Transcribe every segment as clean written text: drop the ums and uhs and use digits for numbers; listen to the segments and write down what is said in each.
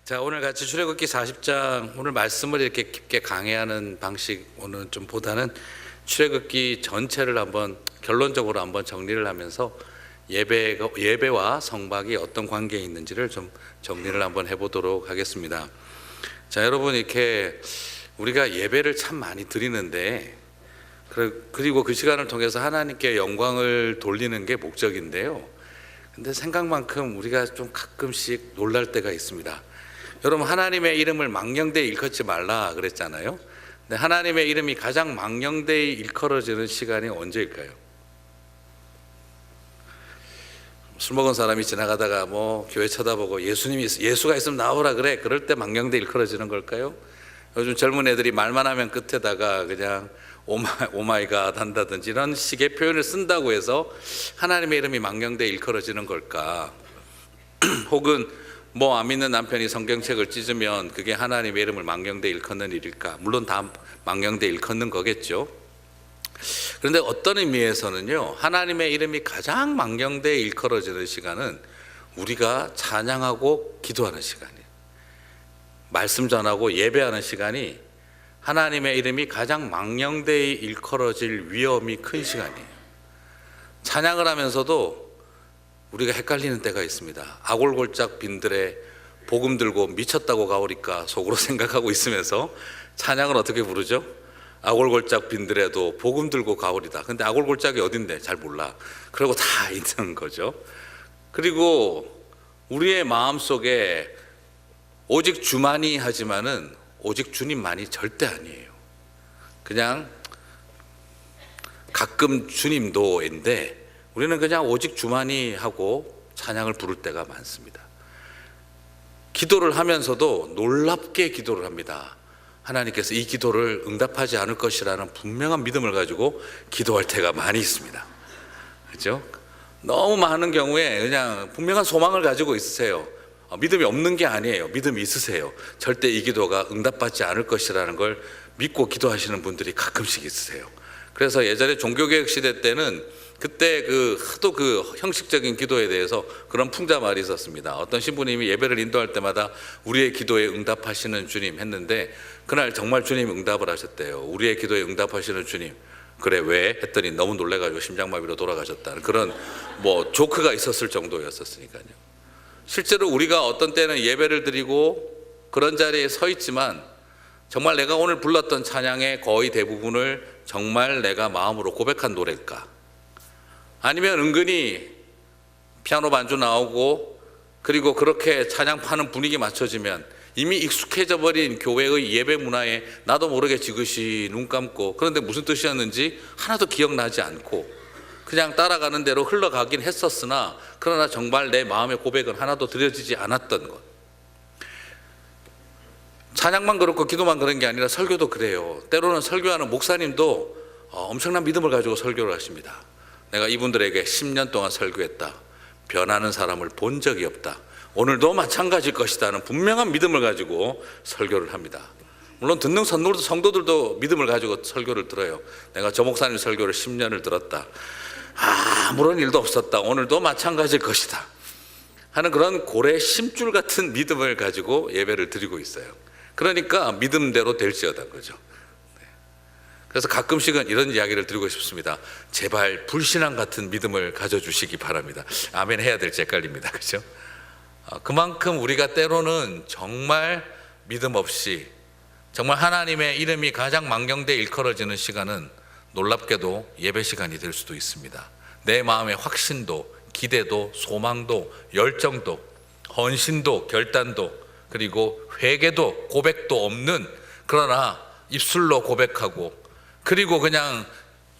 자, 오늘 같이 출애굽기 40장 오늘 말씀을 이렇게 깊게 강해하는 방식 오늘 좀 보다는 출애굽기 전체를 한번 결론적으로 한번 정리를 하면서 예배와 성박이 어떤 관계에 있는지를 좀 정리를 한번 해보도록 하겠습니다. 자, 여러분, 이렇게 우리가 예배를 참 많이 드리는데 그리고 그 시간을 통해서 하나님께 영광을 돌리는 게 목적인데요. 근데 생각만큼 우리가 좀 가끔씩 놀랄 때가 있습니다. 여러분, 하나님의 이름을 망령되이 일컫지 말라 그랬잖아요. 근데 하나님의 이름이 가장 망령되이 일컬어지는 시간이 언제일까요? 술 먹은 사람이 지나가다가 교회 쳐다보고 예수가 있으면 나오라 그래. 그럴 때 망령되이 일컬어지는 걸까요? 요즘 젊은 애들이 말만 하면 끝에다가 그냥 오마이 갓 한다든지 이런 식의 표현을 쓴다고 해서 하나님의 이름이 망령되이 일컬어지는 걸까? 혹은 안 믿는 남편이 성경책을 찢으면 그게 하나님의 이름을 망령되이 일컫는 일일까? 물론 다 망령되이 일컫는 거겠죠. 그런데 어떤 의미에서는요, 하나님의 이름이 가장 망령되이 일컬어지는 시간은 우리가 찬양하고 기도하는 시간이에요. 말씀 전하고 예배하는 시간이 하나님의 이름이 가장 망령되이 일컬어질 위험이 큰 시간이에요. 찬양을 하면서도 우리가 헷갈리는 때가 있습니다. 아골골짝 빈들에 복음 들고 미쳤다고 가오리까 속으로 생각하고 있으면서 찬양을 어떻게 부르죠? 아골골짝 빈들에도 복음 들고 가오리다. 근데 아골골짝이 어딘데 잘 몰라. 그러고 다 있는 거죠. 그리고 우리의 마음속에 오직 주만이 하지만은 오직 주님만이 절대 아니에요. 그냥 가끔 주님도인데 우리는 그냥 오직 주만이 하고 찬양을 부를 때가 많습니다. 기도를 하면서도 놀랍게 기도를 합니다. 하나님께서 이 기도를 응답하지 않을 것이라는 분명한 믿음을 가지고 기도할 때가 많이 있습니다. 그렇죠? 너무 많은 경우에 그냥 분명한 소망을 가지고 있으세요. 믿음이 없는 게 아니에요. 믿음이 있으세요. 절대 이 기도가 응답받지 않을 것이라는 걸 믿고 기도하시는 분들이 가끔씩 있으세요. 그래서 예전에 종교개혁 시대 때는 그때 하도 형식적인 기도에 대해서 그런 풍자말이 있었습니다. 어떤 신부님이 예배를 인도할 때마다 우리의 기도에 응답하시는 주님 했는데 그날 정말 주님이 응답을 하셨대요. 우리의 기도에 응답하시는 주님. 그래, 왜? 했더니 너무 놀래가지고 심장마비로 돌아가셨다는 그런 조크가 있었을 정도였었으니까요. 실제로 우리가 어떤 때는 예배를 드리고 그런 자리에 서 있지만 정말 내가 오늘 불렀던 찬양의 거의 대부분을 정말 내가 마음으로 고백한 노래일까? 아니면 은근히 피아노 반주 나오고 그리고 그렇게 찬양파는 분위기 맞춰지면 이미 익숙해져 버린 교회의 예배 문화에 나도 모르게 지그시 눈 감고 그런데 무슨 뜻이었는지 하나도 기억나지 않고 그냥 따라가는 대로 흘러가긴 했었으나 그러나 정말 내 마음의 고백은 하나도 드려지지 않았던 것. 찬양만 그렇고 기도만 그런 게 아니라 설교도 그래요. 때로는 설교하는 목사님도 엄청난 믿음을 가지고 설교를 하십니다. 내가 이분들에게 10년 동안 설교했다. 변하는 사람을 본 적이 없다. 오늘도 마찬가지일 것이다는 분명한 믿음을 가지고 설교를 합니다. 물론 듣는 성도들도 믿음을 가지고 설교를 들어요. 내가 저 목사님 설교를 10년을 들었다. 아무런 일도 없었다. 오늘도 마찬가지일 것이다 하는 그런 고래 심줄 같은 믿음을 가지고 예배를 드리고 있어요. 그러니까 믿음대로 될지어다 거죠. 그래서 가끔씩은 이런 이야기를 드리고 싶습니다. 제발 불신앙 같은 믿음을 가져주시기 바랍니다. 아멘 해야 될지 헷갈립니다. 그렇죠? 그만큼 우리가 때로는 정말 믿음 없이 정말 하나님의 이름이 가장 망령되이 일컬어지는 시간은 놀랍게도 예배 시간이 될 수도 있습니다. 내 마음의 확신도 기대도 소망도 열정도 헌신도 결단도 그리고 회개도 고백도 없는 그러나 입술로 고백하고 그리고 그냥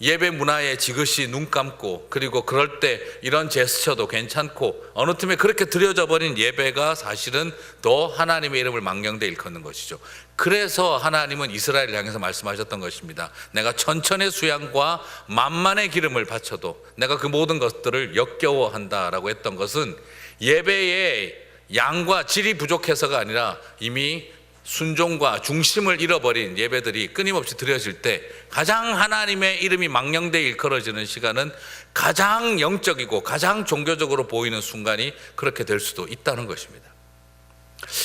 예배 문화에 지그시 눈 감고 그리고 그럴 때 이런 제스처도 괜찮고 어느 틈에 그렇게 드려져 버린 예배가 사실은 더 하나님의 이름을 망령되이 일컫는 것이죠. 그래서 하나님은 이스라엘을 향해서 말씀하셨던 것입니다. 내가 천천의 수양과 만만의 기름을 바쳐도 내가 그 모든 것들을 역겨워한다라고 했던 것은 예배의 양과 질이 부족해서가 아니라 이미 순종과 중심을 잃어버린 예배들이 끊임없이 드려질 때 가장 하나님의 이름이 망령되이 일컬어지는 시간은 가장 영적이고 가장 종교적으로 보이는 순간이 그렇게 될 수도 있다는 것입니다.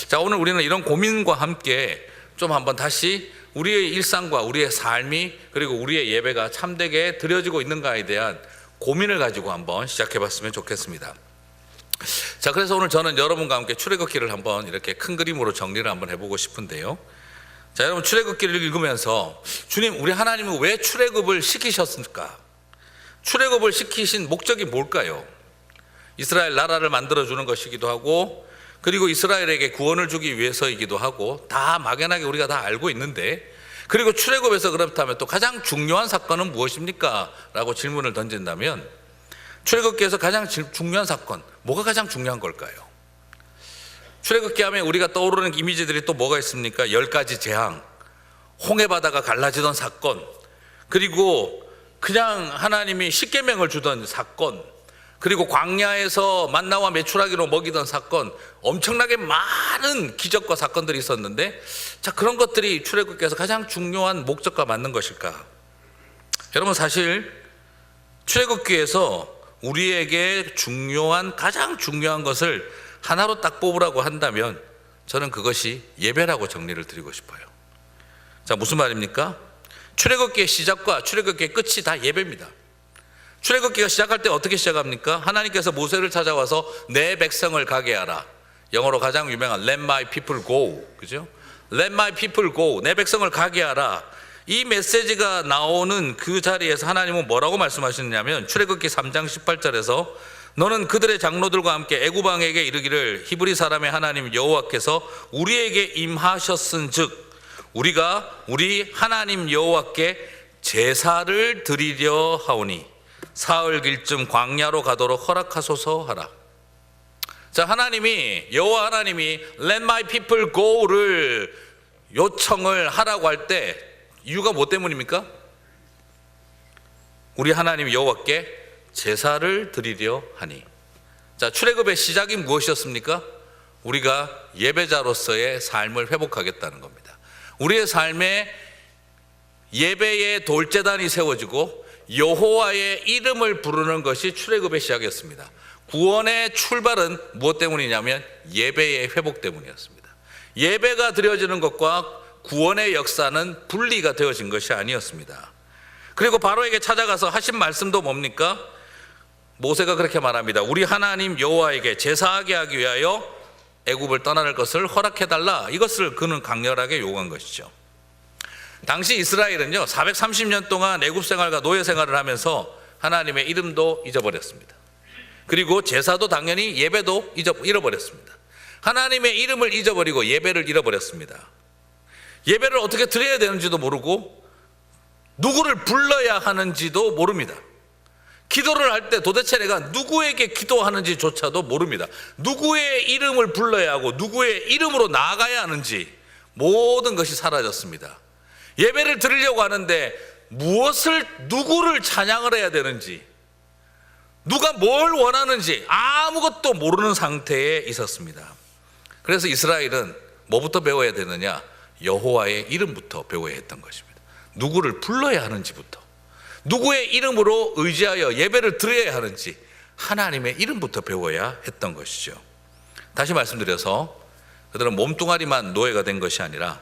자, 오늘 우리는 이런 고민과 함께 좀 한번 다시 우리의 일상과 우리의 삶이 그리고 우리의 예배가 참되게 드려지고 있는가에 대한 고민을 가지고 한번 시작해 봤으면 좋겠습니다. 자, 그래서 오늘 저는 여러분과 함께 출애굽기를 한번 이렇게 큰 그림으로 정리를 한번 해보고 싶은데요. 자, 여러분, 출애굽기를 읽으면서 주님, 우리 하나님은 왜 출애굽을 시키셨을까? 출애굽을 시키신 목적이 뭘까요? 이스라엘 나라를 만들어주는 것이기도 하고, 그리고 이스라엘에게 구원을 주기 위해서이기도 하고, 다 막연하게 우리가 다 알고 있는데, 그리고 출애굽에서 그렇다면 또 가장 중요한 사건은 무엇입니까? 라고 질문을 던진다면, 출애굽기에서 가장 중요한 사건, 뭐가 가장 중요한 걸까요? 출애굽기 하면 우리가 떠오르는 이미지들이 또 뭐가 있습니까? 10가지 재앙, 홍해바다가 갈라지던 사건, 그리고 그냥 하나님이 십계명을 주던 사건, 그리고 광야에서 만나와 메추라기로 먹이던 사건, 엄청나게 많은 기적과 사건들이 있었는데, 자, 그런 것들이 출애굽기에서 가장 중요한 목적과 맞는 것일까? 여러분, 사실 출애굽기에서 우리에게 가장 중요한 것을 하나로 딱 뽑으라고 한다면 저는 그것이 예배라고 정리를 드리고 싶어요. 자, 무슨 말입니까? 출애굽기의 시작과 출애굽기의 끝이 다 예배입니다. 출애굽기가 시작할 때 어떻게 시작합니까? 하나님께서 모세를 찾아와서 내 백성을 가게 하라. 영어로 가장 유명한 Let my people go, 그죠? Let my people go, 내 백성을 가게 하라. 이 메시지가 나오는 그 자리에서 하나님은 뭐라고 말씀하시느냐면, 출애굽기 3장 18절에서 너는 그들의 장로들과 함께 애굽 왕에게 이르기를 히브리 사람의 하나님 여호와께서 우리에게 임하셨은즉 우리가 우리 하나님 여호와께 제사를 드리려 하오니 사흘 길쯤 광야로 가도록 허락하소서 하라. 자, 여호와 하나님이 Let my people go를 요청을 하라고 할 때 이유가 뭐 때문입니까? 우리 하나님 여호와께 제사를 드리려 하니. 자, 출애굽의 시작이 무엇이었습니까? 우리가 예배자로서의 삶을 회복하겠다는 겁니다. 우리의 삶에 예배의 돌제단이 세워지고 여호와의 이름을 부르는 것이 출애굽의 시작이었습니다. 구원의 출발은 무엇 때문이냐면 예배의 회복 때문이었습니다. 예배가 드려지는 것과 구원의 역사는 분리가 되어진 것이 아니었습니다. 그리고 바로에게 찾아가서 하신 말씀도 뭡니까? 모세가 그렇게 말합니다. 우리 하나님 여호와에게 제사하게 하기 위하여 애굽을 떠나는 것을 허락해달라. 이것을 그는 강렬하게 요구한 것이죠. 당시 이스라엘은요 430년 동안 애굽 생활과 노예 생활을 하면서 하나님의 이름도 잊어버렸습니다. 그리고 제사도 당연히 예배도 잃어버렸습니다. 하나님의 이름을 잊어버리고 예배를 잃어버렸습니다. 예배를 어떻게 드려야 되는지도 모르고 누구를 불러야 하는지도 모릅니다. 기도를 할 때 도대체 내가 누구에게 기도하는지조차도 모릅니다. 누구의 이름을 불러야 하고 누구의 이름으로 나아가야 하는지 모든 것이 사라졌습니다. 예배를 드리려고 하는데 누구를 찬양을 해야 되는지, 누가 뭘 원하는지 아무것도 모르는 상태에 있었습니다. 그래서 이스라엘은 뭐부터 배워야 되느냐? 여호와의 이름부터 배워야 했던 것입니다. 누구를 불러야 하는지부터, 누구의 이름으로 의지하여 예배를 드려야 하는지 하나님의 이름부터 배워야 했던 것이죠. 다시 말씀드려서 그들은 몸뚱아리만 노예가 된 것이 아니라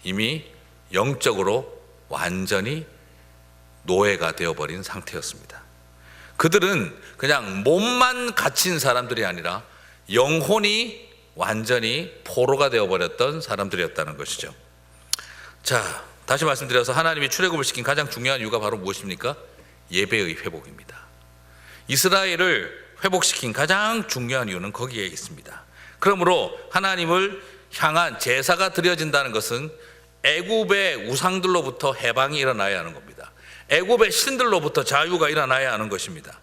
이미 영적으로 완전히 노예가 되어버린 상태였습니다. 그들은 그냥 몸만 갇힌 사람들이 아니라 영혼이 완전히 포로가 되어버렸던 사람들이었다는 것이죠. 자, 다시 말씀드려서 하나님이 출애굽을 시킨 가장 중요한 이유가 바로 무엇입니까? 예배의 회복입니다. 이스라엘을 회복시킨 가장 중요한 이유는 거기에 있습니다. 그러므로 하나님을 향한 제사가 드려진다는 것은 애굽의 우상들로부터 해방이 일어나야 하는 겁니다. 애굽의 신들로부터 자유가 일어나야 하는 것입니다.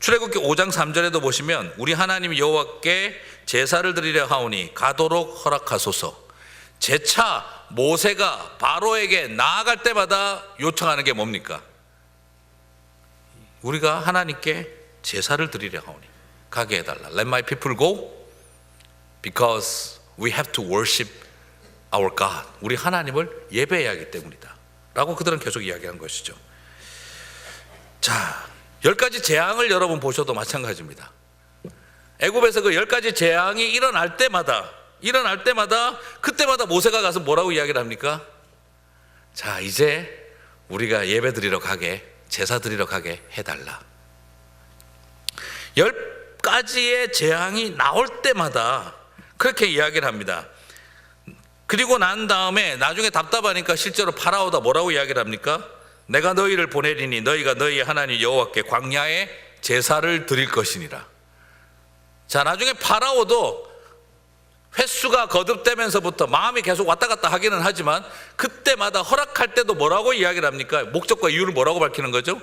출애굽기 5장 3절에도 보시면 우리 하나님 여호와께 제사를 드리려 하오니 가도록 허락하소서. 재차 모세가 바로에게 나아갈 때마다 요청하는 게 뭡니까? 우리가 하나님께 제사를 드리려 하오니 가게 해달라. Let my people go because we have to worship our God. 우리 하나님을 예배해야 하기 때문이다 라고 그들은 계속 이야기한 것이죠. 자, 10가지 재앙을 여러분 보셔도 마찬가지입니다. 애굽에서 그 10가지 재앙이 일어날 때마다 일어날 때마다 그때마다 모세가 가서 뭐라고 이야기를 합니까? 자, 이제 우리가 예배 드리러 가게, 제사 드리러 가게 해달라. 10가지의 재앙이 나올 때마다 그렇게 이야기를 합니다. 그리고 난 다음에 나중에 답답하니까 실제로 파라오가 뭐라고 이야기를 합니까? 내가 너희를 보내리니 너희가 너희 하나님 여호와께 광야에 제사를 드릴 것이니라. 자, 나중에 파라오도 횟수가 거듭되면서부터 마음이 계속 왔다 갔다 하기는 하지만 그때마다 허락할 때도 뭐라고 이야기를 합니까? 목적과 이유를 뭐라고 밝히는 거죠?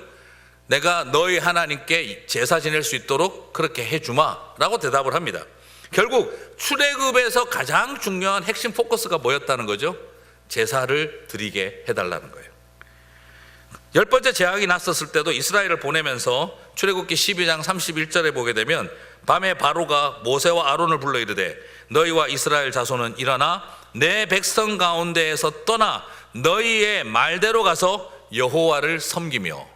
내가 너희 하나님께 제사 지낼 수 있도록 그렇게 해주마 라고 대답을 합니다. 결국 출애굽에서 가장 중요한 핵심 포커스가 뭐였다는 거죠? 제사를 드리게 해달라는 거예요. 10번째 재앙이 났었을 때도 이스라엘을 보내면서 출애굽기 12장 31절에 보게 되면 밤에 바로가 모세와 아론을 불러 이르되 너희와 이스라엘 자손은 일어나 내 백성 가운데에서 떠나 너희의 말대로 가서 여호와를 섬기며,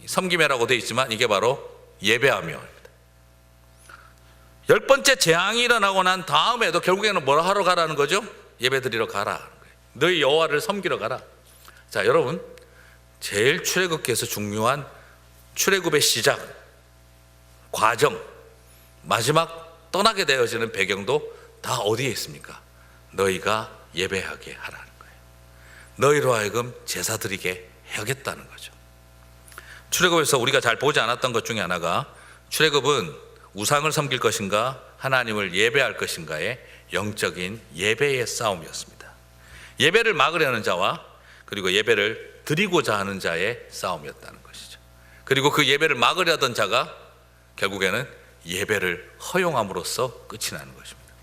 섬기며라고 되어 있지만 이게 바로 예배하며. 10번째 재앙이 일어나고 난 다음에도 결국에는 뭐라 하러 가라는 거죠? 예배 드리러 가라. 너희 여호와를 섬기러 가라. 자, 여러분, 제일 출애굽기에서 중요한 출애굽의 시작, 과정, 마지막 떠나게 되어지는 배경도 다 어디에 있습니까? 너희가 예배하게 하라는 거예요. 너희로 하여금 제사 드리게 해야겠다는 거죠. 출애굽에서 우리가 잘 보지 않았던 것 중에 하나가 출애굽은 우상을 섬길 것인가 하나님을 예배할 것인가의 영적인 예배의 싸움이었습니다. 예배를 막으려는 자와 그리고 예배를 드리고자 하는 자의 싸움이었다는 것이죠. 그리고 그 예배를 막으려던 자가 결국에는 예배를 허용함으로써 끝이 나는 것입니다.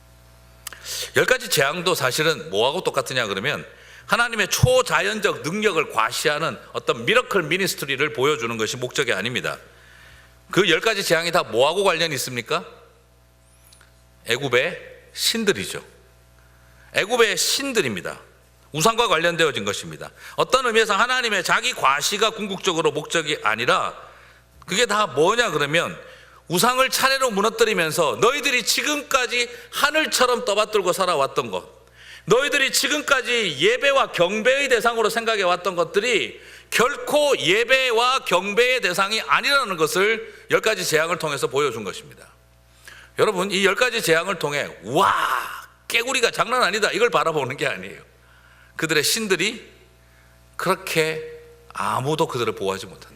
10가지 재앙도 사실은 뭐하고 똑같으냐 그러면 하나님의 초자연적 능력을 과시하는 어떤 미러클 미니스트리를 보여주는 것이 목적이 아닙니다. 그 10가지 재앙이 다 뭐하고 관련이 있습니까? 애굽의 신들이죠. 애굽의 신들입니다. 우상과 관련되어진 것입니다. 어떤 의미에서 하나님의 자기 과시가 궁극적으로 목적이 아니라 그게 다 뭐냐 그러면 우상을 차례로 무너뜨리면서 너희들이 지금까지 하늘처럼 떠받들고 살아왔던 것, 너희들이 지금까지 예배와 경배의 대상으로 생각해 왔던 것들이 결코 예배와 경배의 대상이 아니라는 것을 10가지 재앙을 통해서 보여준 것입니다. 여러분, 이 10가지 재앙을 통해 와, 깨구리가 장난 아니다 이걸 바라보는 게 아니에요. 그들의 신들이 그렇게 아무도 그들을 보호하지 못한다.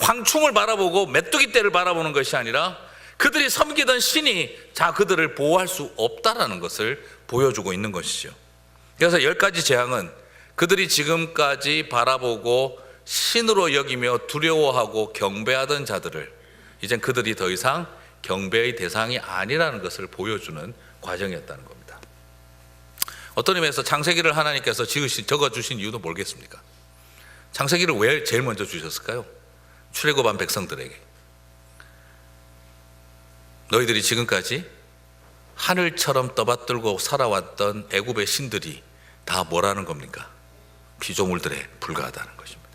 황충을 바라보고 메뚜기 떼를 바라보는 것이 아니라 그들이 섬기던 신이 자 그들을 보호할 수 없다라는 것을 보여주고 있는 것이죠. 그래서 10가지 재앙은 그들이 지금까지 바라보고 신으로 여기며 두려워하고 경배하던 자들을 이젠 그들이 더 이상 경배의 대상이 아니라는 것을 보여주는 과정이었다는 겁니다. 어떤 의미에서 창세기를 하나님께서 적어주신 이유도 모르겠습니까? 창세기를 왜 제일 먼저 주셨을까요? 출애굽한 백성들에게 너희들이 지금까지 하늘처럼 떠받들고 살아왔던 애굽의 신들이 다 뭐라는 겁니까? 피조물들에 불과하다는 것입니다.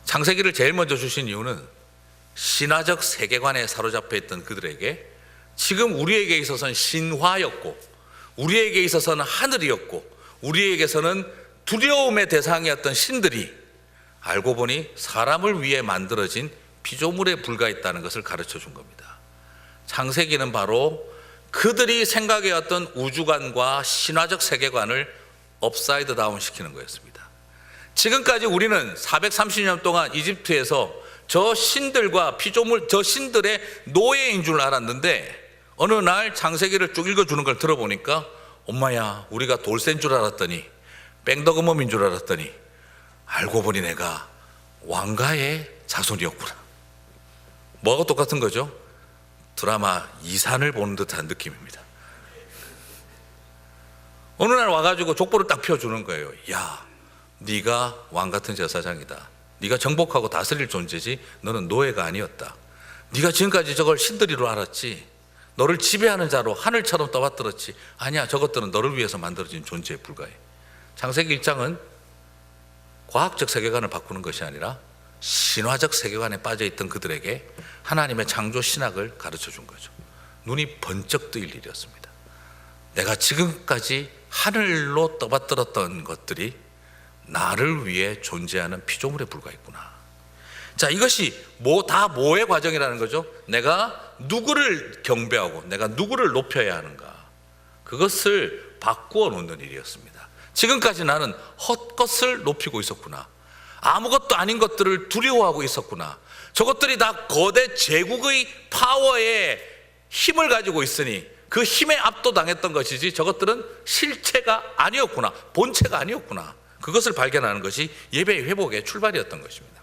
창세기를 제일 먼저 주신 이유는 신화적 세계관에 사로잡혀 있던 그들에게 지금 우리에게 있어서는 신화였고 우리에게 있어서는 하늘이었고 우리에게서는 두려움의 대상이었던 신들이 알고 보니 사람을 위해 만들어진 피조물에 불과했다는 것을 가르쳐 준 겁니다. 창세기는 바로 그들이 생각해왔던 우주관과 신화적 세계관을 업사이드 다운 시키는 거였습니다. 지금까지 우리는 430년 동안 이집트에서 저 신들과 피조물, 저 신들의 노예인 줄 알았는데 어느 날 창세기를 쭉 읽어주는 걸 들어보니까 엄마야, 우리가 돌쇠인 줄 알았더니 뺑덕어멈인 줄 알았더니 알고 보니 내가 왕가의 자손이었구나. 뭐하고 똑같은 거죠? 드라마 이산을 보는 듯한 느낌입니다. 어느 날 와가지고 족보를 딱 펴주는 거예요. 야, 네가 왕 같은 제사장이다. 네가 정복하고 다스릴 존재지 너는 노예가 아니었다. 네가 지금까지 저걸 신들이로 알았지. 너를 지배하는 자로 하늘처럼 떠받들었지. 아니야, 저것들은 너를 위해서 만들어진 존재에 불과해. 창세기 1장은 과학적 세계관을 바꾸는 것이 아니라 신화적 세계관에 빠져있던 그들에게 하나님의 창조 신학을 가르쳐 준 거죠. 눈이 번쩍 뜨일 일이었습니다. 내가 지금까지 하늘로 떠받들었던 것들이 나를 위해 존재하는 피조물에 불과했구나. 자, 이것이 다 뭐의 과정이라는 거죠? 내가 누구를 경배하고 내가 누구를 높여야 하는가, 그것을 바꾸어 놓는 일이었습니다. 지금까지 나는 헛것을 높이고 있었구나. 아무것도 아닌 것들을 두려워하고 있었구나. 저것들이 다 거대 제국의 파워에 힘을 가지고 있으니 그 힘에 압도당했던 것이지 저것들은 실체가 아니었구나, 본체가 아니었구나. 그것을 발견하는 것이 예배의 회복의 출발이었던 것입니다.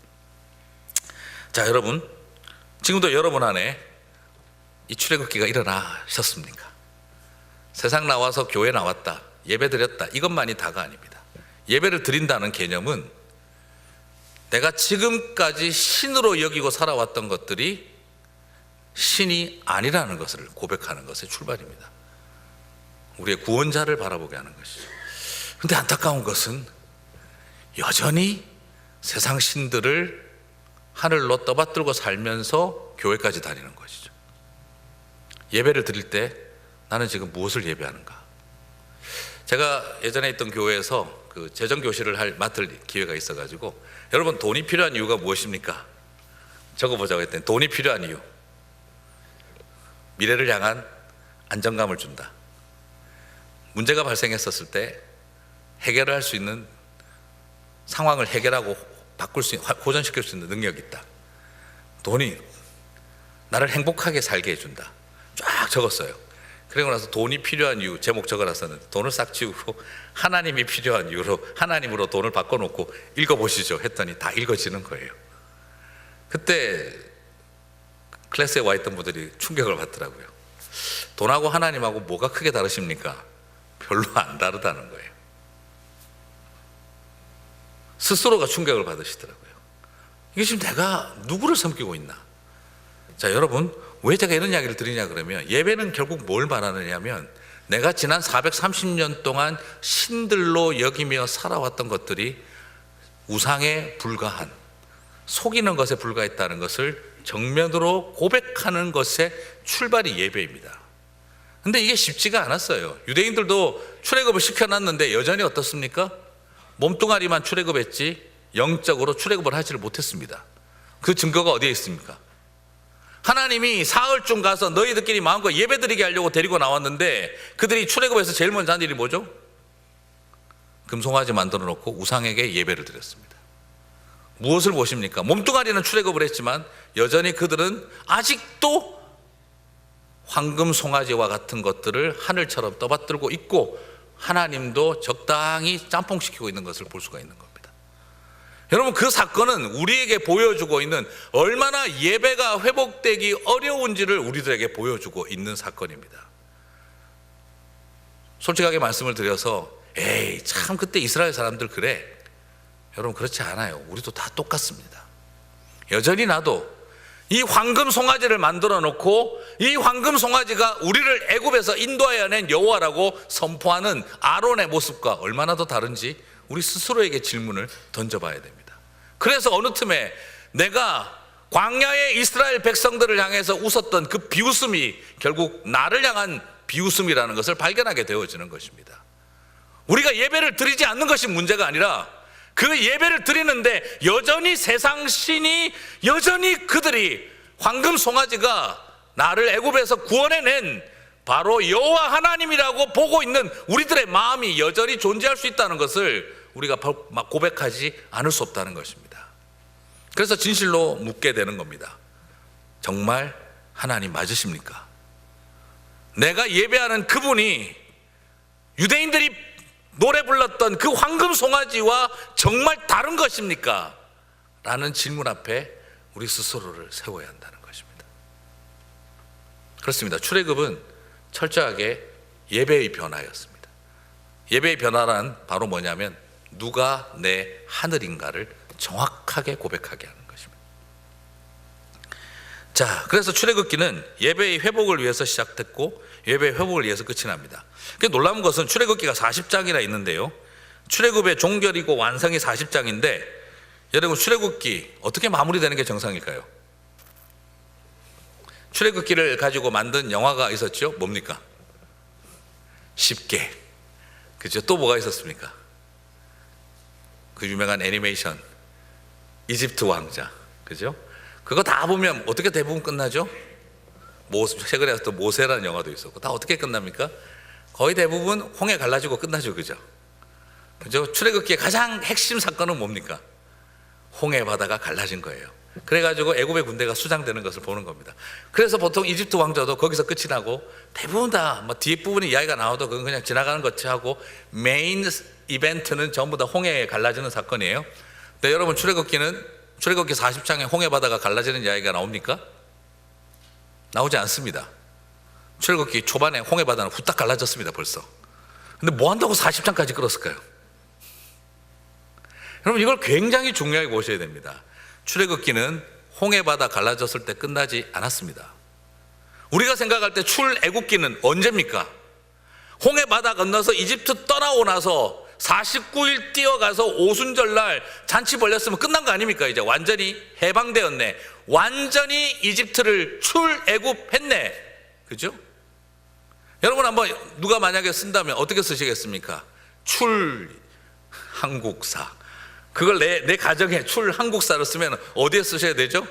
자, 여러분, 지금도 여러분 안에 이 출애굽기가 일어나셨습니까? 세상 나와서 교회 나왔다, 예배 드렸다, 이것만이 다가 아닙니다. 예배를 드린다는 개념은 내가 지금까지 신으로 여기고 살아왔던 것들이 신이 아니라는 것을 고백하는 것의 출발입니다. 우리의 구원자를 바라보게 하는 것이죠. 그런데 안타까운 것은 여전히 세상 신들을 하늘로 떠받들고 살면서 교회까지 다니는 것이죠. 예배를 드릴 때 나는 지금 무엇을 예배하는가? 제가 예전에 있던 교회에서 그 재정교실을 맡을 기회가 있어가지고, 여러분, 돈이 필요한 이유가 무엇입니까? 적어보자고 했더니 돈이 필요한 이유, 미래를 향한 안정감을 준다. 문제가 발생했었을 때 해결을 할 수 있는 상황을 해결하고 바꿀 수 있는, 호전시킬 수 있는 능력이 있다. 돈이 나를 행복하게 살게 해준다. 쫙 적었어요. 그리고 나서 돈이 필요한 이유 제목 적어놨었는데 돈을 싹 지우고 하나님이 필요한 이유로 하나님으로 돈을 바꿔놓고 읽어보시죠 했더니 다 읽어지는 거예요. 그때 클래스에 와 있던 분들이 충격을 받더라고요. 돈하고 하나님하고 뭐가 크게 다르십니까? 별로 안 다르다는 거예요. 스스로가 충격을 받으시더라고요. 이게 지금 내가 누구를 섬기고 있나? 자, 여러분, 왜 제가 이런 이야기를 드리냐 그러면, 예배는 결국 뭘 말하느냐면, 내가 지난 430년 동안 신들로 여기며 살아왔던 것들이 우상에 불과한, 속이는 것에 불과했다는 것을 정면으로 고백하는 것의 출발이 예배입니다. 근데 이게 쉽지가 않았어요. 유대인들도 출애굽을 시켜놨는데 여전히 어떻습니까? 몸뚱아리만 출애굽했지 영적으로 출애굽을 하지를 못했습니다. 그 증거가 어디에 있습니까? 하나님이 사흘쯤 가서 너희들끼리 마음껏 예배드리게 하려고 데리고 나왔는데, 그들이 출애굽에서 제일 먼저 한 일이 뭐죠? 금송아지 만들어 놓고 우상에게 예배를 드렸습니다. 무엇을 보십니까? 몸뚱아리는 출애굽을 했지만 여전히 그들은 아직도 황금 송아지와 같은 것들을 하늘처럼 떠받들고 있고, 하나님도 적당히 짬뽕시키고 있는 것을 볼 수가 있는 겁니다. 여러분, 그 사건은 우리에게 보여주고 있는 얼마나 예배가 회복되기 어려운지를 우리들에게 보여주고 있는 사건입니다. 솔직하게 말씀을 드려서 에이 참 그때 이스라엘 사람들 그래, 여러분, 그렇지 않아요. 우리도 다 똑같습니다. 여전히 나도 이 황금 송아지를 만들어 놓고 이 황금 송아지가 우리를 애굽에서 인도하여 낸 여호와라고 선포하는 아론의 모습과 얼마나 더 다른지 우리 스스로에게 질문을 던져봐야 됩니다. 그래서 어느 틈에 내가 광야의 이스라엘 백성들을 향해서 웃었던 그 비웃음이 결국 나를 향한 비웃음이라는 것을 발견하게 되어지는 것입니다. 우리가 예배를 드리지 않는 것이 문제가 아니라, 그 예배를 드리는데 여전히 세상 신이, 여전히 그들이 황금 송아지가 나를 애굽에서 구원해낸 바로 여호와 하나님이라고 보고 있는 우리들의 마음이 여전히 존재할 수 있다는 것을 우리가 고백하지 않을 수 없다는 것입니다. 그래서 진실로 묻게 되는 겁니다. 정말 하나님 맞으십니까? 내가 예배하는 그분이 유대인들이 노래 불렀던 그 황금 송아지와 정말 다른 것입니까? 라는 질문 앞에 우리 스스로를 세워야 한다는 것입니다. 그렇습니다. 출애굽은 철저하게 예배의 변화였습니다. 예배의 변화란 바로 뭐냐면 누가 내 하늘인가를 정확하게 고백하게 하는 것입니다. 자, 그래서 출애굽기는 예배의 회복을 위해서 시작됐고 예배의 회복을 위해서 끝이 납니다. 놀라운 것은 출애굽기가 40장이나 있는데요, 출애굽의 종결이고 완성이 40장인데 여러분, 출애굽기 어떻게 마무리되는 게 정상일까요? 출애굽기를 가지고 만든 영화가 있었죠. 뭡니까? 쉽게. 그죠? 또 뭐가 있었습니까? 그 유명한 애니메이션 이집트 왕자. 그죠? 그거 다 보면 어떻게 대부분 끝나죠? 최근에 또 모세라는 영화도 있었고 다 어떻게 끝납니까? 거의 대부분 홍해 갈라지고 끝나죠. 그죠? 그죠? 출애굽기의 가장 핵심 사건은 뭡니까? 홍해 바다가 갈라진 거예요. 그래가지고 애굽의 군대가 수장되는 것을 보는 겁니다. 그래서 보통 이집트 왕자도 거기서 끝이 나고 대부분 다 뭐 뒷부분에 이야기가 나와도 그건 그냥 지나가는 것이 하고 메인 이벤트는 전부 다 홍해에 갈라지는 사건이에요. 근데 여러분 출애굽기 40장에 홍해 바다가 갈라지는 이야기가 나옵니까? 나오지 않습니다. 출애굽기 초반에 홍해 바다는 후딱 갈라졌습니다. 벌써. 근데 뭐 한다고 40장까지 끌었을까요? 여러분 이걸 굉장히 중요하게 보셔야 됩니다. 출애굽기는 홍해 바다 갈라졌을 때 끝나지 않았습니다. 우리가 생각할 때 출애굽기는 언제입니까? 홍해 바다 건너서 이집트 떠나고 나서 49일 뛰어가서 오순절날 잔치 벌렸으면 끝난 거 아닙니까? 이제 완전히 해방되었네. 완전히 이집트를 출애굽했네. 그죠? 여러분 한번 누가 만약에 쓴다면 어떻게 쓰시겠습니까? 출한국사. 그걸 내 가정에 출한국사를 쓰면 어디에 쓰셔야 되죠?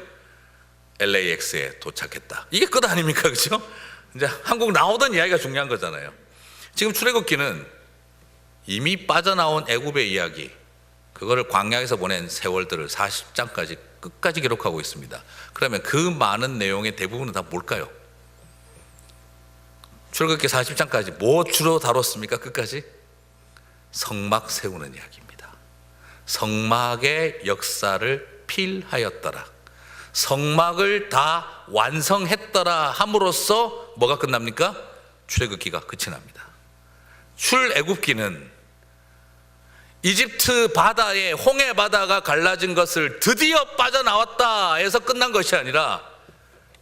LAX에 도착했다. 이게 끝 아닙니까? 그죠? 이제 한국 나오던 이야기가 중요한 거잖아요. 지금 출애굽기는 이미 빠져나온 애굽의 이야기, 그거를 광야에서 보낸 세월들을 40장까지 끝까지 기록하고 있습니다. 그러면 그 많은 내용의 대부분은 다 뭘까요? 출애굽기 40장까지 뭐 주로 다뤘습니까? 끝까지? 성막 세우는 이야기입니다. 성막의 역사를 필하였더라. 성막을 다 완성했더라 함으로써 뭐가 끝납니까? 출애굽기가 끝이 납니다. 출애굽기는 이집트 바다에 홍해 바다가 갈라진 것을 드디어 빠져나왔다 해서 끝난 것이 아니라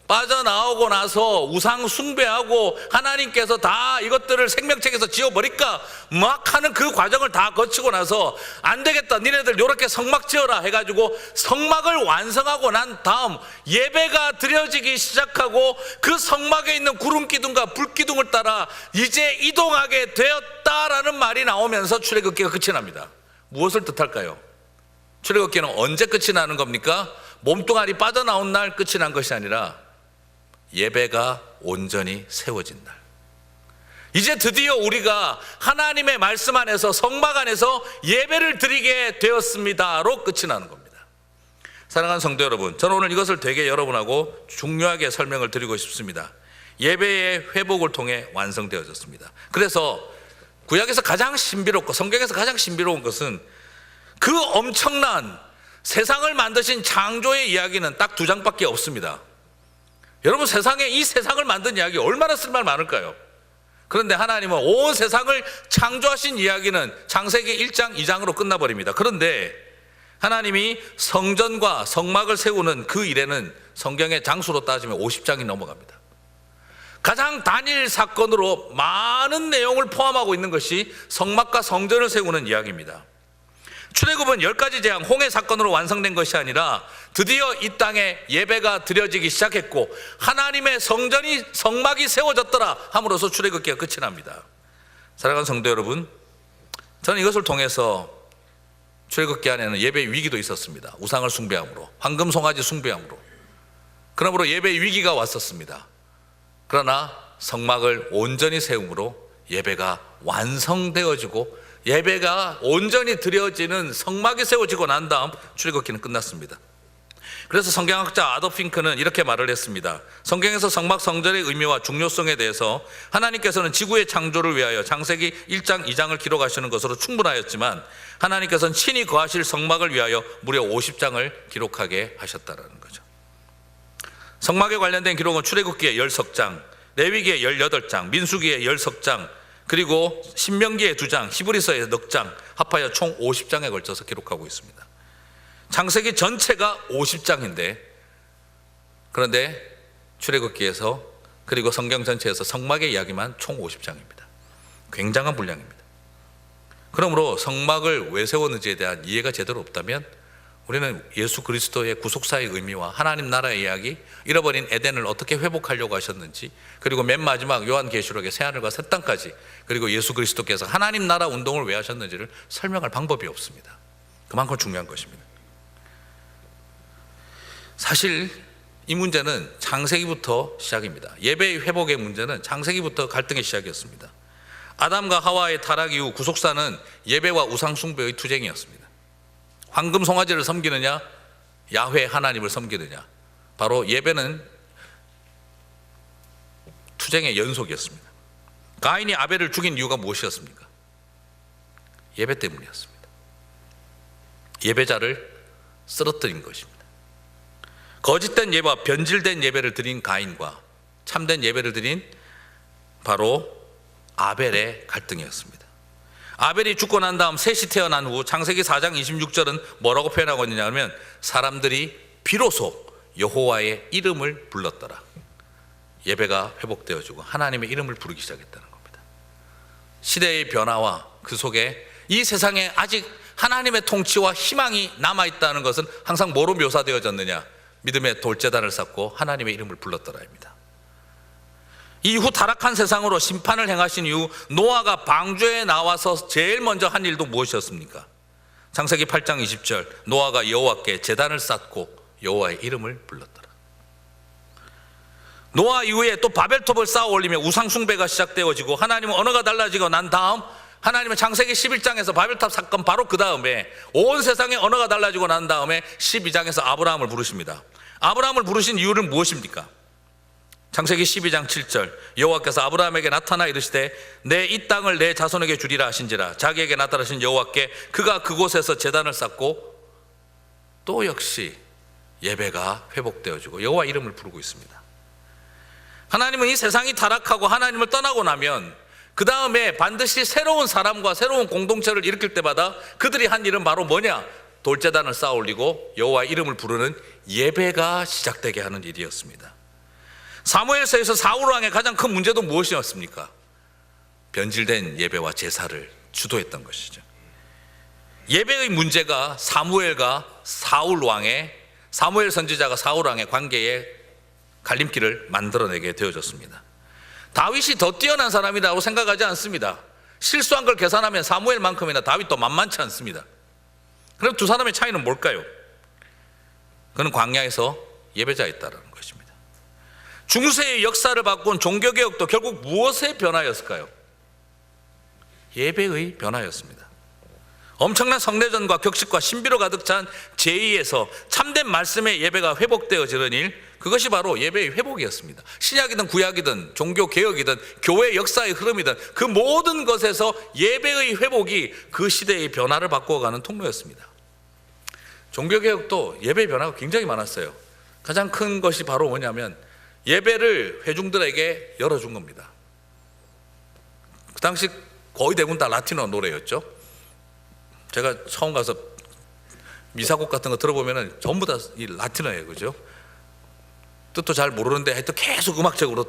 빠져나오고 나서 우상 숭배하고 하나님께서 다 이것들을 생명책에서 지워버릴까 막 하는 그 과정을 다 거치고 나서 안 되겠다, 니네들 요렇게 성막 지어라 해가지고 성막을 완성하고 난 다음 예배가 드려지기 시작하고 그 성막에 있는 구름 기둥과 불 기둥을 따라 이제 이동하게 되었다라는 말이 나오면서 출애굽기가 끝이 납니다. 무엇을 뜻할까요? 출애굽기는 언제 끝이 나는 겁니까? 몸뚱아리 빠져나온 날 끝이 난 것이 아니라 예배가 온전히 세워진 날. 이제 드디어 우리가 하나님의 말씀 안에서 성막 안에서 예배를 드리게 되었습니다로 끝이 나는 겁니다. 사랑하는 성도 여러분, 저는 오늘 이것을 되게 여러분하고 중요하게 설명을 드리고 싶습니다. 예배의 회복을 통해 완성되어졌습니다. 그래서 구약에서 가장 신비롭고 성경에서 가장 신비로운 것은 그 엄청난 세상을 만드신 창조의 이야기는 딱 2장밖에 없습니다. 여러분 세상에 이 세상을 만든 이야기 얼마나 쓸말 많을까요? 그런데 하나님은 온 세상을 창조하신 이야기는 창세기 1장 2장으로 끝나버립니다. 그런데 하나님이 성전과 성막을 세우는 그 일에는 성경의 장수로 따지면 50장이 넘어갑니다. 가장 단일 사건으로 많은 내용을 포함하고 있는 것이 성막과 성전을 세우는 이야기입니다. 출애굽은 10가지 재앙 홍해 사건으로 완성된 것이 아니라 드디어 이 땅에 예배가 드려지기 시작했고 하나님의 성막이 세워졌더라 함으로써 출애굽기가 끝이 납니다. 사랑하는 성도 여러분, 저는 이것을 통해서 출애굽기 안에는 예배의 위기도 있었습니다. 우상을 숭배함으로, 황금 송아지 숭배함으로. 그러므로 예배의 위기가 왔었습니다. 그러나 성막을 온전히 세움으로 예배가 완성되어지고 예배가 온전히 드려지는 성막이 세워지고 난 다음 출애굽기는 끝났습니다. 그래서 성경학자 아도프 핑크는 이렇게 말을 했습니다. 성경에서 성막 성전의 의미와 중요성에 대해서 하나님께서는 지구의 창조를 위하여 창세기 1장 2장을 기록하시는 것으로 충분하였지만 하나님께서는 친히 거하실 성막을 위하여 무려 50장을 기록하게 하셨다는 거죠. 성막에 관련된 기록은 출애굽기의 10석장, 레위기의 18장, 민수기의 10석장, 그리고 신명기의 2장, 히브리서의 넉 장, 합하여 총 50장에 걸쳐서 기록하고 있습니다. 창세기 전체가 50장인데 그런데 출애굽기에서 그리고 성경 전체에서 성막의 이야기만 총 50장입니다. 굉장한 분량입니다. 그러므로 성막을 왜 세웠는지에 대한 이해가 제대로 없다면 우리는 예수 그리스도의 구속사의 의미와 하나님 나라의 이야기, 잃어버린 에덴을 어떻게 회복하려고 하셨는지, 그리고 맨 마지막 요한계시록의 새하늘과 새 땅까지, 그리고 예수 그리스도께서 하나님 나라 운동을 왜 하셨는지를 설명할 방법이 없습니다. 그만큼 중요한 것입니다. 사실 이 문제는 창세기부터 시작입니다. 예배의 회복의 문제는 창세기부터 갈등의 시작이었습니다. 아담과 하와의 타락 이후 구속사는 예배와 우상 숭배의 투쟁이었습니다. 황금 송아지를 섬기느냐, 야훼 하나님을 섬기느냐, 바로 예배는 투쟁의 연속이었습니다. 가인이 아벨을 죽인 이유가 무엇이었습니까? 예배 때문이었습니다. 예배자를 쓰러뜨린 것입니다. 거짓된 예배와 변질된 예배를 드린 가인과 참된 예배를 드린 바로 아벨의 갈등이었습니다. 아벨이 죽고 난 다음 셋이 태어난 후 창세기 4장 26절은 뭐라고 표현하고 있느냐면, 사람들이 비로소 여호와의 이름을 불렀더라. 예배가 회복되어지고 하나님의 이름을 부르기 시작했다는 겁니다. 시대의 변화와 그 속에 이 세상에 아직 하나님의 통치와 희망이 남아있다는 것은 항상 뭐로 묘사되어졌느냐? 믿음의 돌제단을 쌓고 하나님의 이름을 불렀더라입니다. 이후 타락한 세상으로 심판을 행하신 이후 노아가 방주에 나와서 제일 먼저 한 일도 무엇이었습니까? 창세기 8장 20절, 노아가 여호와께 제단을 쌓고 여호와의 이름을 불렀더라. 노아 이후에 또 바벨탑을 쌓아 올리며 우상 숭배가 시작되어지고 하나님은 언어가 달라지고 난 다음, 하나님은 창세기 11장에서 바벨탑 사건 바로 그 다음에 온 세상의 언어가 달라지고 난 다음에 12장에서 아브라함을 부르십니다. 아브라함을 부르신 이유는 무엇입니까? 창세기 12장 7절, 여호와께서 아브라함에게 나타나 이르시되 내 이 땅을 내 자손에게 주리라 하신지라. 자기에게 나타나신 여호와께 그가 그곳에서 제단을 쌓고, 또 역시 예배가 회복되어지고 여호와 이름을 부르고 있습니다. 하나님은 이 세상이 타락하고 하나님을 떠나고 나면 그 다음에 반드시 새로운 사람과 새로운 공동체를 일으킬 때마다 그들이 한 일은 바로 뭐냐? 돌제단을 쌓아 올리고 여호와 이름을 부르는 예배가 시작되게 하는 일이었습니다. 사무엘서에서 사울 왕의 가장 큰 문제도 무엇이었습니까? 변질된 예배와 제사를 주도했던 것이죠. 예배의 문제가 사무엘과 사무엘 선지자가 사울 왕의 관계에 갈림길을 만들어내게 되어졌습니다. 다윗이 더 뛰어난 사람이라고 생각하지 않습니다. 실수한 걸 계산하면 사무엘만큼이나 다윗도 만만치 않습니다. 그럼 두 사람의 차이는 뭘까요? 그는 광야에서 예배자였다는 것입니다. 중세의 역사를 바꾼 종교개혁도 결국 무엇의 변화였을까요? 예배의 변화였습니다. 엄청난 성례전과 격식과 신비로 가득 찬 제2에서 참된 말씀의 예배가 회복되어지는 일, 그것이 바로 예배의 회복이었습니다. 신약이든 구약이든 종교개혁이든 교회 역사의 흐름이든 그 모든 것에서 예배의 회복이 그 시대의 변화를 바꾸어가는 통로였습니다. 종교개혁도 예배의 변화가 굉장히 많았어요. 가장 큰 것이 바로 뭐냐면 예배를 회중들에게 열어준 겁니다. 그 당시 거의 대부분 다 라틴어 노래였죠. 제가 처음 가서 미사곡 같은 거 들어보면 전부 다 이 라틴어예요, 그죠? 뜻도 잘 모르는데 하여튼 계속 음악적으로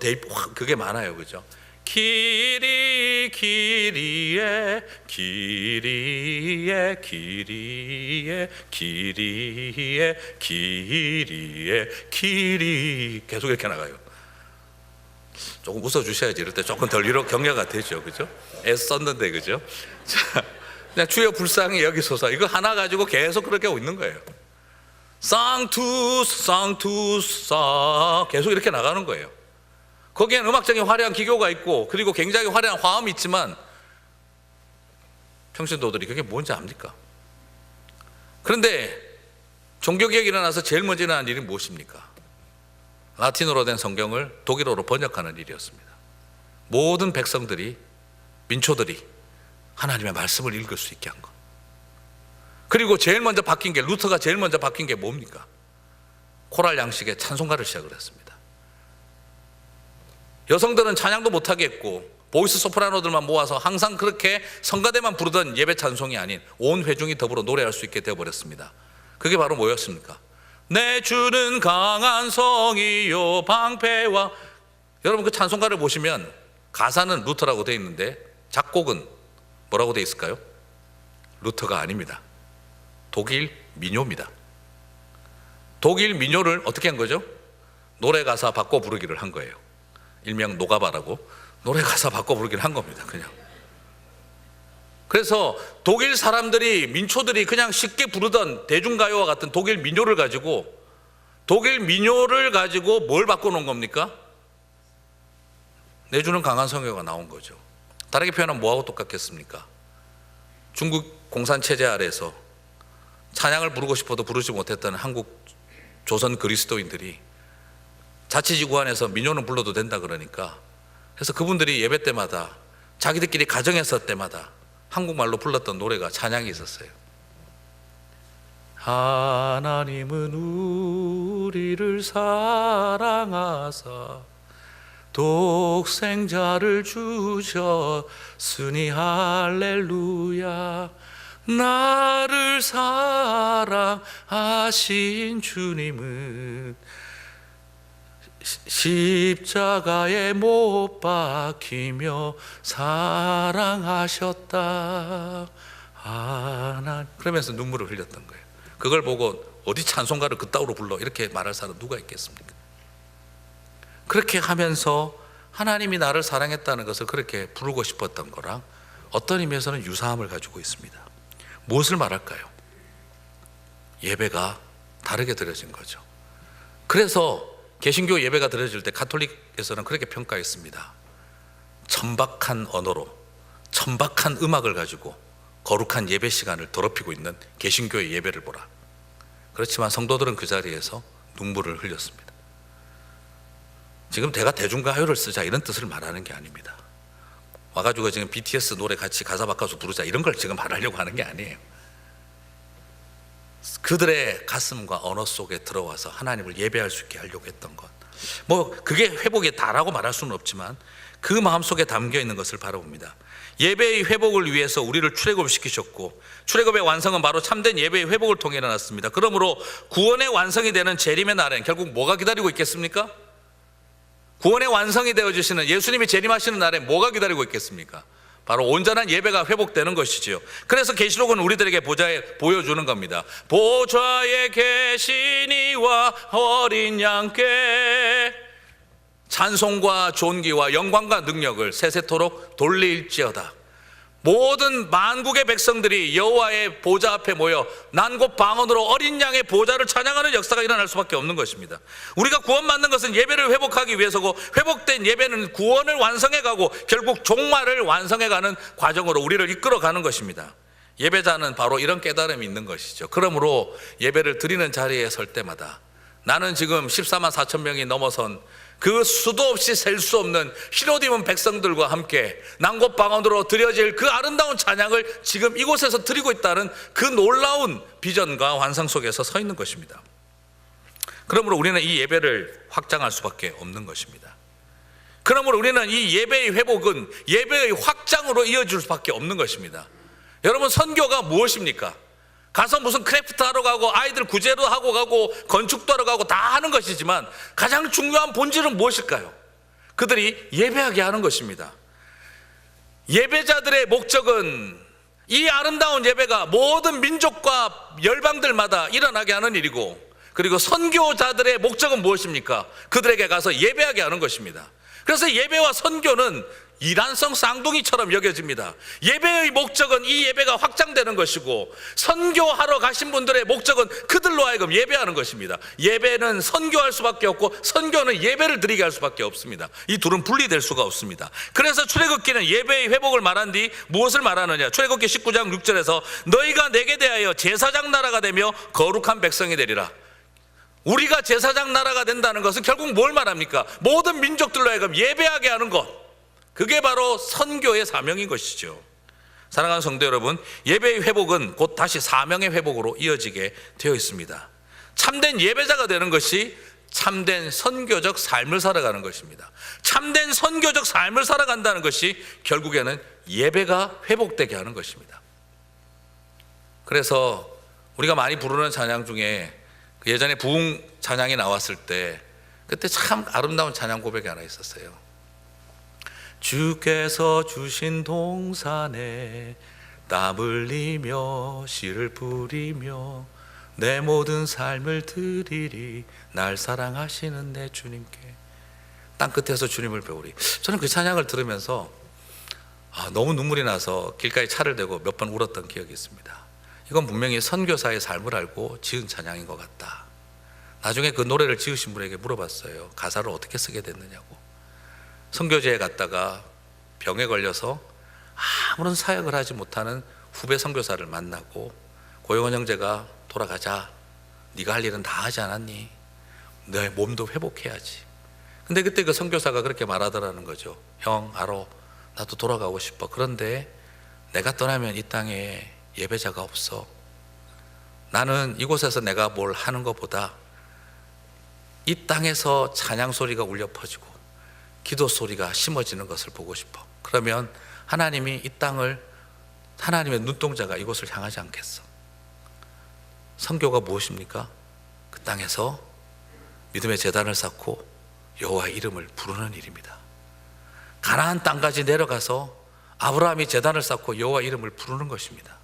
그게 많아요, 그죠? 키리 키리에 키리에 키리에 키리에 키리에 키리, 계속 이렇게 나가요. 조금 웃어주셔야지 이럴 때 조금 덜 위로 격려가 되죠, 그죠? 애썼는데, 그죠? 자, 그냥 주여 불쌍히 여기소서, 이거 하나 가지고 계속 그렇게 하고 있는 거예요. 쌍투스 쌍투스 쌍, 계속 이렇게 나가는 거예요. 거기에는 음악적인 화려한 기교가 있고 그리고 굉장히 화려한 화음이 있지만 평신도들이 그게 뭔지 압니까? 그런데 종교개혁이 일어나서 제일 먼저 일어난 일이 무엇입니까? 라틴어로 된 성경을 독일어로 번역하는 일이었습니다. 모든 백성들이, 민초들이 하나님의 말씀을 읽을 수 있게 한 것. 그리고 제일 먼저 바뀐 게, 루터가 제일 먼저 바뀐 게 뭡니까? 코랄 양식의 찬송가를 시작을 했습니다. 여성들은 찬양도 못하게 했고 보이스 소프라노들만 모아서 항상 그렇게 성가대만 부르던 예배 찬송이 아닌 온 회중이 더불어 노래할 수 있게 되어버렸습니다. 그게 바로 뭐였습니까? 내 주는 강한 성이요 방패와. 여러분 그 찬송가를 보시면 가사는 루터라고 되어 있는데 작곡은 뭐라고 되어 있을까요? 루터가 아닙니다. 독일 민요입니다. 독일 민요를 어떻게 한 거죠? 노래 가사 바꿔 부르기를 한 거예요. 일명 노가바라고 노래 가사 바꿔 부르기를 한 겁니다. 그냥. 그래서 독일 사람들이, 민초들이 그냥 쉽게 부르던 대중가요와 같은 독일 민요를 가지고 뭘 바꿔놓은 겁니까? 내주는 강한 성교가 나온 거죠. 다르게 표현하면 뭐하고 똑같겠습니까? 중국 공산체제 아래에서 찬양을 부르고 싶어도 부르지 못했던 한국 조선 그리스도인들이 자치지구 안에서 민요는 불러도 된다 그러니까, 그래서 그분들이 예배 때마다 자기들끼리 가정에서 때마다 한국말로 불렀던 노래가, 찬양이 있었어요. 하나님은 우리를 사랑하사 독생자를 주셨으니 할렐루야. 나를 사랑하신 주님은 십자가에 못 박히며 사랑하셨다. 그러면서 눈물을 흘렸던 거예요. 그걸 보고 어디 찬송가를 그따위로 불러 이렇게 말할 사람 누가 있겠습니까? 그렇게 하면서 하나님이 나를 사랑했다는 것을 그렇게 부르고 싶었던 거랑 어떤 의미에서는 유사함을 가지고 있습니다. 무엇을 말할까요? 예배가 다르게 드려진 거죠. 그래서 개신교 예배가 드려질 때 가톨릭에서는 그렇게 평가했습니다. 천박한 언어로, 천박한 음악을 가지고 거룩한 예배 시간을 더럽히고 있는 개신교의 예배를 보라. 그렇지만 성도들은 그 자리에서 눈물을 흘렸습니다. 지금 내가 대중가요를 쓰자 이런 뜻을 말하는 게 아닙니다. 와가지고 지금 BTS 노래 같이 가사 바꿔서 부르자 이런 걸 지금 말하려고 하는 게 아니에요. 그들의 가슴과 언어 속에 들어와서 하나님을 예배할 수 있게 하려고 했던 것, 그게 회복이 다라고 말할 수는 없지만 그 마음속에 담겨 있는 것을 바라봅니다. 예배의 회복을 위해서 우리를 출애굽시키셨고, 출애굽의 완성은 바로 참된 예배의 회복을 통해 일어났습니다. 그러므로 구원의 완성이 되는 재림의 날엔 결국 뭐가 기다리고 있겠습니까? 구원의 완성이 되어지시는 예수님이 재림하시는 날에 뭐가 기다리고 있겠습니까? 바로 온전한 예배가 회복되는 것이지요. 그래서 계시록은 우리들에게 보여주는 겁니다. 보좌에 계신 이와 어린 양께 찬송과 존귀와 영광과 능력을 세세토록 돌릴지어다. 모든 만국의 백성들이 여호와의 보좌 앞에 모여 난곳 방언으로 어린 양의 보좌를 찬양하는 역사가 일어날 수밖에 없는 것입니다. 우리가 구원받는 것은 예배를 회복하기 위해서고, 회복된 예배는 구원을 완성해가고 결국 종말을 완성해가는 과정으로 우리를 이끌어가는 것입니다. 예배자는 바로 이런 깨달음이 있는 것이죠. 그러므로 예배를 드리는 자리에 설 때마다 나는 지금 14만 4천 명이 넘어선 그 수도 없이 셀 수 없는 흰옷 입은 백성들과 함께 난곳 방언으로 드려질 그 아름다운 찬양을 지금 이곳에서 드리고 있다는 그 놀라운 비전과 환상 속에서 서 있는 것입니다. 그러므로 우리는 이 예배를 확장할 수밖에 없는 것입니다. 그러므로 우리는 이 예배의 회복은 예배의 확장으로 이어질 수밖에 없는 것입니다. 여러분, 선교가 무엇입니까? 가서 무슨 크래프트 하러 가고 아이들 구제도 하고 가고 건축도 하러 가고 다 하는 것이지만 가장 중요한 본질은 무엇일까요? 그들이 예배하게 하는 것입니다. 예배자들의 목적은 이 아름다운 예배가 모든 민족과 열방들마다 일어나게 하는 일이고, 그리고 선교자들의 목적은 무엇입니까? 그들에게 가서 예배하게 하는 것입니다. 그래서 예배와 선교는 이란성 쌍둥이처럼 여겨집니다. 예배의 목적은 이 예배가 확장되는 것이고, 선교하러 가신 분들의 목적은 그들로 하여금 예배하는 것입니다. 예배는 선교할 수밖에 없고 선교는 예배를 드리게 할 수밖에 없습니다. 이 둘은 분리될 수가 없습니다. 그래서 출애굽기는 예배의 회복을 말한 뒤 무엇을 말하느냐? 출애굽기 19장 6절에서 너희가 내게 대하여 제사장 나라가 되며 거룩한 백성이 되리라. 우리가 제사장 나라가 된다는 것은 결국 뭘 말합니까? 모든 민족들로 하여금 예배하게 하는 것, 그게 바로 선교의 사명인 것이죠. 사랑하는 성도 여러분, 예배의 회복은 곧 다시 사명의 회복으로 이어지게 되어 있습니다. 참된 예배자가 되는 것이 참된 선교적 삶을 살아가는 것입니다. 참된 선교적 삶을 살아간다는 것이 결국에는 예배가 회복되게 하는 것입니다. 그래서 우리가 많이 부르는 찬양 중에 예전에 부흥 찬양이 나왔을 때 그때 참 아름다운 찬양 고백이 하나 있었어요. 주께서 주신 동산에 땀 흘리며 씨를 뿌리며 내 모든 삶을 드리리 날 사랑하시는 내 주님께. 땅끝에서 주님을 배우리. 저는 그 찬양을 들으면서 너무 눈물이 나서 길가에 차를 대고 몇 번 울었던 기억이 있습니다. 이건 분명히 선교사의 삶을 알고 지은 찬양인 것 같다. 나중에 그 노래를 지으신 분에게 물어봤어요. 가사를 어떻게 쓰게 됐느냐고. 선교지에 갔다가 병에 걸려서 아무런 사역을 하지 못하는 후배 선교사를 만나고 고영원 형제가 돌아가자. 네가 할 일은 다 하지 않았니? 내 몸도 회복해야지. 근데 그때 그 선교사가 그렇게 말하더라는 거죠. 형, 알아. 나도 돌아가고 싶어. 그런데 내가 떠나면 이 땅에 예배자가 없어. 나는 이곳에서 내가 뭘 하는 것보다 이 땅에서 찬양 소리가 울려 퍼지고 기도 소리가 심어지는 것을 보고 싶어. 그러면 하나님이 이 땅을, 하나님의 눈동자가 이곳을 향하지 않겠어. 선교가 무엇입니까? 그 땅에서 믿음의 제단을 쌓고 여호와의 이름을 부르는 일입니다. 가나안 땅까지 내려가서 아브라함이 제단을 쌓고 여호와 이름을 부르는 것입니다.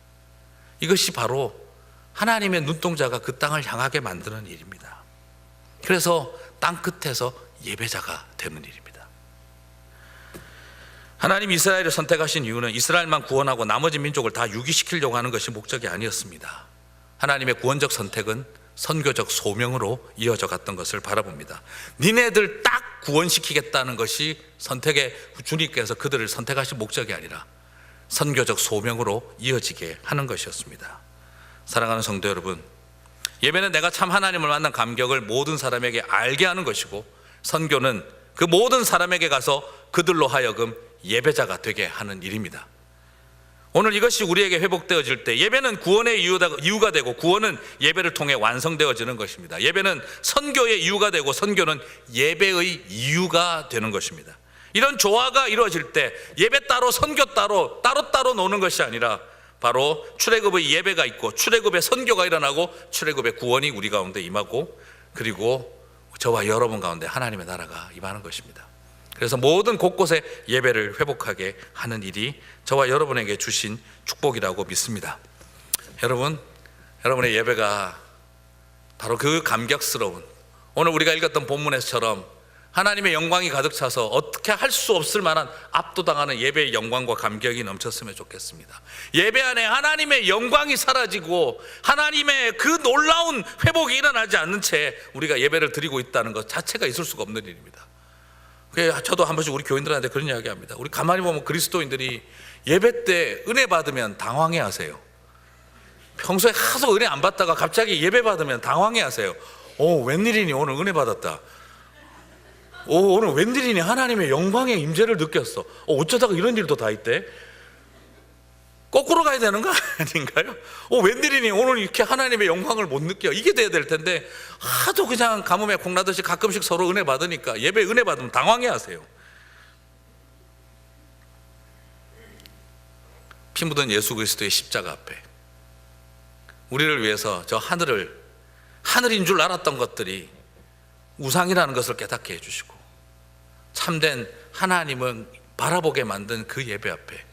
이것이 바로 하나님의 눈동자가 그 땅을 향하게 만드는 일입니다. 그래서 땅 끝에서 예배자가 되는 일입니다. 하나님 이스라엘을 선택하신 이유는 이스라엘만 구원하고 나머지 민족을 다 유기시키려고 하는 것이 목적이 아니었습니다. 하나님의 구원적 선택은 선교적 소명으로 이어져 갔던 것을 바라봅니다. 니네들 딱 구원시키겠다는 것이 선택의 주님께서 그들을 선택하신 목적이 아니라 선교적 소명으로 이어지게 하는 것이었습니다. 사랑하는 성도 여러분, 예배는 내가 참 하나님을 만난 감격을 모든 사람에게 알게 하는 것이고, 선교는 그 모든 사람에게 가서 그들로 하여금 예배자가 되게 하는 일입니다. 오늘 이것이 우리에게 회복되어질 때 예배는 구원의 이유가 되고 구원은 예배를 통해 완성되어지는 것입니다. 예배는 선교의 이유가 되고 선교는 예배의 이유가 되는 것입니다. 이런 조화가 이루어질 때 예배 따로 선교 따로 따로따로 노는 것이 아니라 바로 출애굽의 예배가 있고 출애굽의 선교가 일어나고 출애굽의 구원이 우리 가운데 임하고, 그리고 저와 여러분 가운데 하나님의 나라가 임하는 것입니다. 그래서 모든 곳곳에 예배를 회복하게 하는 일이 저와 여러분에게 주신 축복이라고 믿습니다. 여러분의 예배가 바로 그 감격스러운, 오늘 우리가 읽었던 본문에서처럼 하나님의 영광이 가득 차서 어떻게 할 수 없을 만한 압도당하는 예배의 영광과 감격이 넘쳤으면 좋겠습니다. 예배 안에 하나님의 영광이 사라지고 하나님의 그 놀라운 회복이 일어나지 않는 채 우리가 예배를 드리고 있다는 것 자체가 있을 수가 없는 일입니다. 저도 한 번씩 우리 교인들한테 그런 이야기 합니다. 우리 가만히 보면 그리스도인들이 예배 때 은혜 받으면 당황해 하세요. 평소에 하도 은혜 안 받다가 갑자기 예배 받으면 당황해 하세요. 웬일이니 오늘 은혜 받았다. 오늘 웬일이니 하나님의 영광의 임재를 느꼈어. 어쩌다가 이런 일도 다 있대. 거꾸로 가야 되는 거 아닌가요? 웬일이니 오늘 이렇게 하나님의 영광을 못 느껴. 이게 돼야 될 텐데 하도 그냥 가뭄에 콩나듯이 가끔씩 서로 은혜 받으니까 예배 은혜 받으면 당황해 하세요. 피 묻은 예수 그리스도의 십자가 앞에 우리를 위해서 저 하늘인 줄 알았던 것들이 우상이라는 것을 깨닫게 해주시고 참된 하나님은 바라보게 만든 그 예배 앞에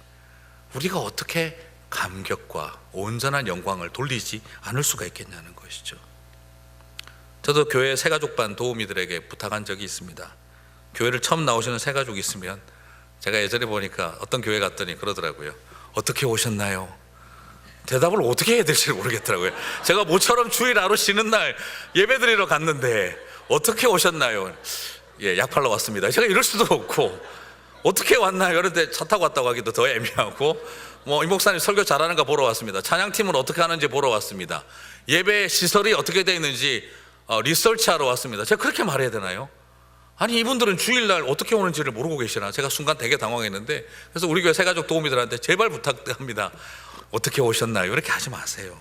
우리가 어떻게 감격과 온전한 영광을 돌리지 않을 수가 있겠냐는 것이죠. 저도 교회 새가족반 도우미들에게 부탁한 적이 있습니다. 교회를 처음 나오시는 새가족이 있으면 제가 예전에 보니까 어떤 교회 갔더니 그러더라고요. 어떻게 오셨나요? 대답을 어떻게 해야 될지 모르겠더라고요. 제가 모처럼 주일 하루 쉬는 날 예배 드리러 갔는데 어떻게 오셨나요? 약 팔러 왔습니다. 제가 이럴 수도 없고 어떻게 왔나요? 그런데 차 타고 왔다고 하기도 더 애매하고, 이 목사님 설교 잘하는가 보러 왔습니다. 찬양팀은 어떻게 하는지 보러 왔습니다. 예배 시설이 어떻게 되어 있는지 리서치하러 왔습니다. 제가 그렇게 말해야 되나요? 아니 이분들은 주일날 어떻게 오는지를 모르고 계시나. 제가 순간 되게 당황했는데, 그래서 우리 교회 새가족 도우미들한테 제발 부탁합니다. 어떻게 오셨나요? 이렇게 하지 마세요.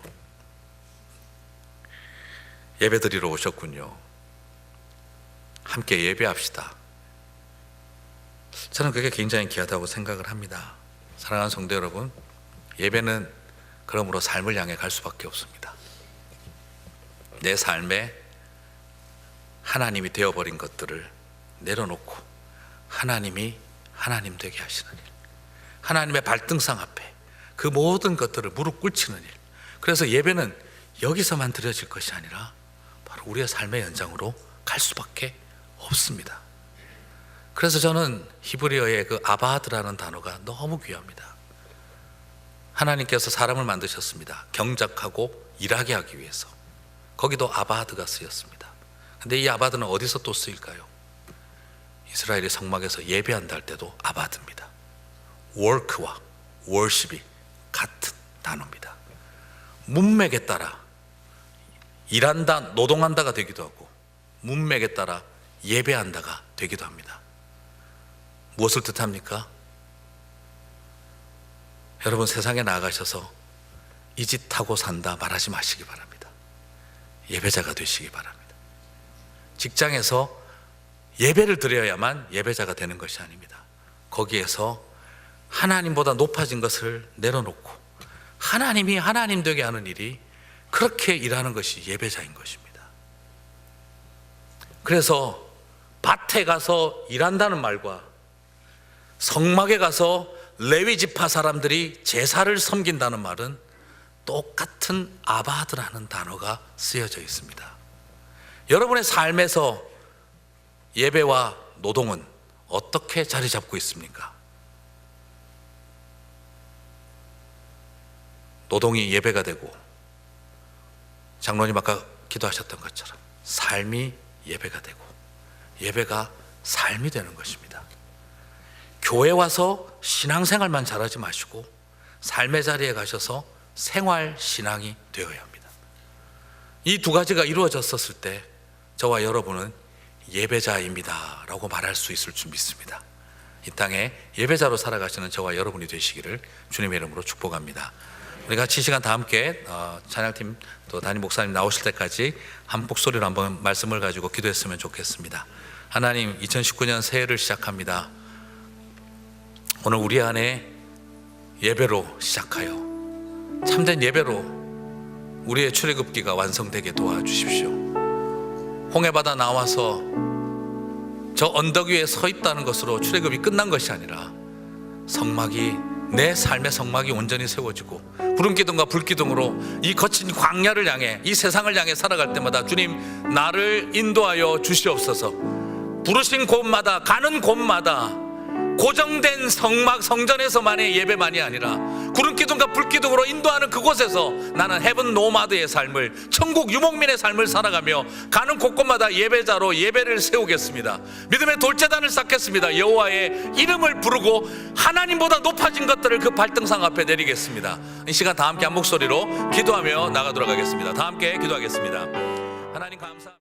예배 드리러 오셨군요. 함께 예배합시다. 저는 그게 굉장히 귀하다고 생각을 합니다. 사랑하는 성도 여러분, 예배는 그러므로 삶을 향해 갈 수밖에 없습니다. 내 삶에 하나님이 되어버린 것들을 내려놓고 하나님이 하나님 되게 하시는 일, 하나님의 발등상 앞에 그 모든 것들을 무릎 꿇치는 일. 그래서 예배는 여기서만 드려질 것이 아니라 바로 우리의 삶의 연장으로 갈 수밖에 없습니다. 그래서 저는 히브리어의 그 아바드라는 단어가 너무 귀합니다. 하나님께서 사람을 만드셨습니다. 경작하고 일하게 하기 위해서. 거기도 아바드가 쓰였습니다. 근데 이 아바드는 어디서 또 쓰일까요? 이스라엘이 성막에서 예배한다 할 때도 아바드입니다. work와 worship이 같은 단어입니다. 문맥에 따라 일한다, 노동한다가 되기도 하고 문맥에 따라 예배한다가 되기도 합니다. 무엇을 뜻합니까? 여러분, 세상에 나아가셔서 이 짓 하고 산다 말하지 마시기 바랍니다. 예배자가 되시기 바랍니다. 직장에서 예배를 드려야만 예배자가 되는 것이 아닙니다. 거기에서 하나님보다 높아진 것을 내려놓고 하나님이 하나님 되게 하는 일이, 그렇게 일하는 것이 예배자인 것입니다. 그래서 밭에 가서 일한다는 말과 성막에 가서 레위 지파 사람들이 제사를 섬긴다는 말은 똑같은 아바드라는 단어가 쓰여져 있습니다. 여러분의 삶에서 예배와 노동은 어떻게 자리 잡고 있습니까? 노동이 예배가 되고, 장로님 아까 기도하셨던 것처럼 삶이 예배가 되고 예배가 삶이 되는 것입니다. 교회 와서 신앙생활만 잘하지 마시고 삶의 자리에 가셔서 생활 신앙이 되어야 합니다. 이 두 가지가 이루어졌었을 때 저와 여러분은 예배자입니다 라고 말할 수 있을 줄 믿습니다. 이 땅에 예배자로 살아가시는 저와 여러분이 되시기를 주님의 이름으로 축복합니다. 우리 같이 이 시간 다 함께 찬양팀 또 담임 목사님 나오실 때까지 한 목소리로 한번 말씀을 가지고 기도했으면 좋겠습니다. 하나님, 2019년 새해를 시작합니다. 오늘 우리 안에 예배로 시작하여 참된 예배로 우리의 출애굽기가 완성되게 도와주십시오. 홍해바다 나와서 저 언덕 위에 서 있다는 것으로 출애굽이 끝난 것이 아니라 내 삶의 성막이 온전히 세워지고 구름기둥과 불기둥으로 이 거친 광야를 향해, 이 세상을 향해 살아갈 때마다 주님, 나를 인도하여 주시옵소서. 부르신 곳마다, 가는 곳마다 고정된 성막, 성전에서만의 예배만이 아니라 구름기둥과 불기둥으로 인도하는 그곳에서 나는 헤븐 노마드의 삶을, 천국 유목민의 삶을 살아가며 가는 곳곳마다 예배자로 예배를 세우겠습니다. 믿음의 돌제단을 쌓겠습니다. 여호와의 이름을 부르고 하나님보다 높아진 것들을 그 발등상 앞에 내리겠습니다. 이 시간 다 함께 한 목소리로 기도하며 나가도록 하겠습니다. 다 함께 기도하겠습니다. 하나님 감사합니다.